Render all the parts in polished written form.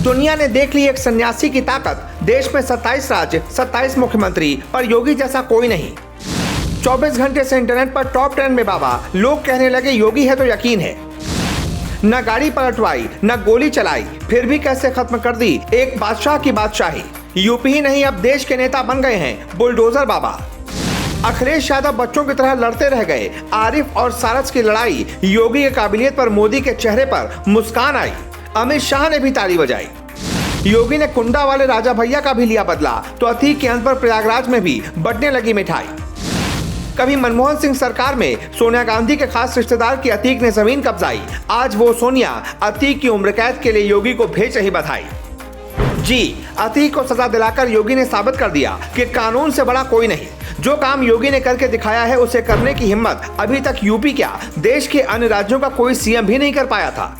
दुनिया ने देख ली एक सन्यासी की ताकत। देश में 27 राज्य, 27 मुख्यमंत्री, पर योगी जैसा कोई नहीं। 24 घंटे से इंटरनेट पर टॉप 10 में बाबा। लोग कहने लगे योगी है तो यकीन है। न गाड़ी पलटवाई, न गोली चलाई, फिर भी कैसे खत्म कर दी एक बादशाह की बादशाही। यूपी ही नहीं, अब देश के नेता बन गए हैं बुलडोजर बाबा। अखिलेश यादव बच्चों की तरह लड़ते रह गए। आरिफ और सारस की लड़ाई, योगी की काबिलियत पर मोदी के चेहरे पर मुस्कान आई। अमित शाह ने भी ताली बजाई। योगी ने कुंडा वाले राजा भैया का भी लिया बदला, तो अतीक के अंत पर प्रयागराज में भी बंटने लगी मिठाई। कभी मनमोहन सिंह सरकार में सोनिया गांधी के खास रिश्तेदार की अतीक ने जमीन कब्जाई। आज वो सोनिया अतीक की उम्र कैद के लिए योगी को भेज रही बधाई। जी, अतीक को सजा दिलाकर योगी ने साबित कर दिया कि कानून से बड़ा कोई नहीं। जो काम योगी ने करके दिखाया है, उसे करने की हिम्मत अभी तक यूपी क्या, देश के अन्य राज्यों का कोई सीएम भी नहीं कर पाया था।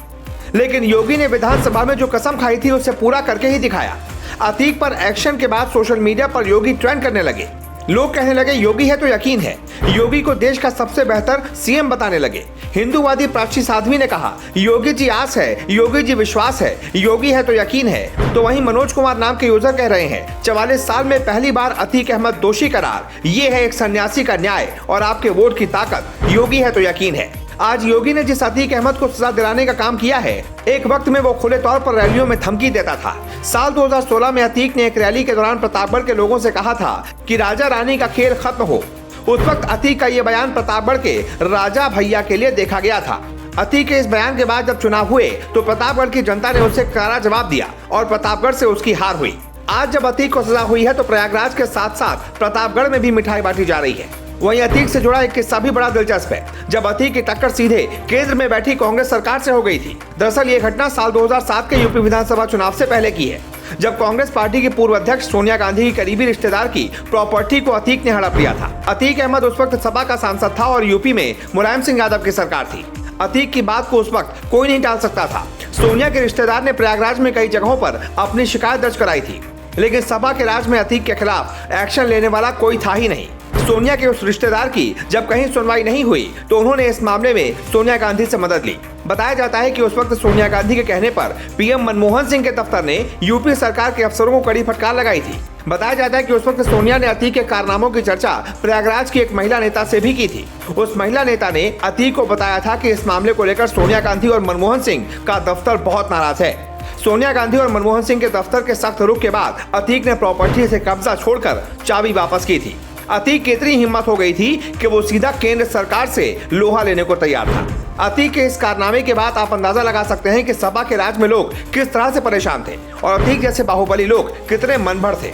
लेकिन योगी ने विधानसभा में जो कसम खाई थी, उसे पूरा करके ही दिखाया। अतीक पर एक्शन के बाद सोशल मीडिया पर योगी ट्रेंड करने लगे। लोग कहने लगे योगी है तो यकीन है। योगी को देश का सबसे बेहतर सीएम बताने लगे। हिंदूवादी प्राची साध्वी ने कहा योगी जी आस है, योगी जी विश्वास है, योगी है तो यकीन है। तो वहीं मनोज कुमार नाम के यूजर कह रहे हैं 44 साल में पहली बार अतीक अहमद दोषी करार। ये है एक सन्यासी का न्याय और आपके वोट की ताकत। योगी है तो यकीन है। आज योगी ने जिस अतीक अहमद को सजा दिलाने का काम किया है, एक वक्त में वो खुले तौर पर रैलियों में धमकी देता था। साल 2016 में अतीक ने एक रैली के दौरान प्रतापगढ़ के लोगों से कहा था कि राजा रानी का खेल खत्म हो। उस वक्त अतीक का ये बयान प्रतापगढ़ के राजा भैया के लिए देखा गया था। अतीक के इस बयान के बाद जब चुनाव हुए तो प्रतापगढ़ की जनता ने उसे करारा जवाब दिया और प्रतापगढ़ से उसकी हार हुई। आज जब अतीक को सजा हुई है तो प्रयागराज के साथ साथ प्रतापगढ़ में भी मिठाई बांटी जा रही है। वहीं अतीक से जुड़ा एक किस्सा भी बड़ा दिलचस्प है, जब अतीक की टक्कर सीधे केंद्र में बैठी कांग्रेस सरकार से हो गई थी। दरअसल ये घटना साल 2007 के यूपी विधानसभा चुनाव से पहले की है, जब कांग्रेस पार्टी की पूर्व अध्यक्ष सोनिया गांधी की करीबी रिश्तेदार की प्रॉपर्टी को अतीक ने हड़प लिया था। अतीक अहमद उस वक्त सपा का सांसद था और यूपी में मुलायम सिंह यादव की सरकार थी। अतीक की बात को उस वक्त कोई नहीं टाल सकता था। सोनिया के रिश्तेदार ने प्रयागराज में कई जगहों पर अपनी शिकायत दर्ज कराई थी, लेकिन सपा के राज में अतीक के खिलाफ एक्शन लेने वाला कोई था ही नहीं। सोनिया के उस रिश्तेदार की जब कहीं सुनवाई नहीं हुई तो उन्होंने इस मामले में सोनिया गांधी से मदद ली। बताया जाता है कि उस वक्त सोनिया गांधी के कहने पर पीएम मनमोहन सिंह के दफ्तर ने यूपी सरकार के अफसरों को कड़ी फटकार लगाई थी। बताया जाता है कि उस वक्त सोनिया ने अतीक के कारनामों की चर्चा प्रयागराज की एक महिला नेता से भी की थी। उस महिला नेता ने अतीक को बताया था कि इस मामले को लेकर सोनिया गांधी और मनमोहन सिंह का दफ्तर बहुत नाराज है। सोनिया गांधी और मनमोहन सिंह के दफ्तर के सख्त रुख के बाद अतीक ने प्रॉपर्टी से कब्जा छोड़कर चाबी वापस की थी। अतीक की इतनी हिम्मत हो गई थी कि वो सीधा केंद्र सरकार से लोहा लेने को तैयार था। अतीक के इस कारनामे के बाद आप अंदाजा लगा सकते हैं कि सपा के राज में लोग किस तरह से परेशान थे और अतीक जैसे बाहुबली लोग कितने मनभर थे।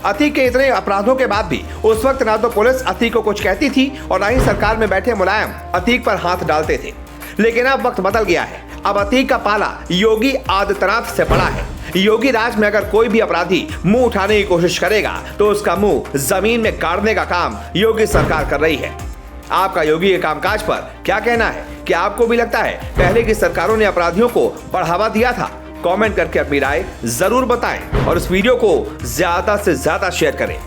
अतीक के इतने अपराधों के बाद भी उस वक्त ना तो पुलिस अतीक को कुछ कहती थी और ना ही सरकार में बैठे मुलायम अतीक पर हाथ डालते थे। लेकिन अब वक्त बदल गया है। अब अतीक का पाला योगी आदित्यनाथ से पड़ा है। योगी राज में अगर कोई भी अपराधी मुंह उठाने की कोशिश करेगा तो उसका मुंह जमीन में गाड़ने का काम योगी सरकार कर रही है। आपका योगी के कामकाज पर क्या कहना है? क्या आपको भी लगता है पहले की सरकारों ने अपराधियों को बढ़ावा दिया था? कमेंट करके अपनी राय जरूर बताएं और इस वीडियो को ज्यादा से ज्यादा शेयर करें।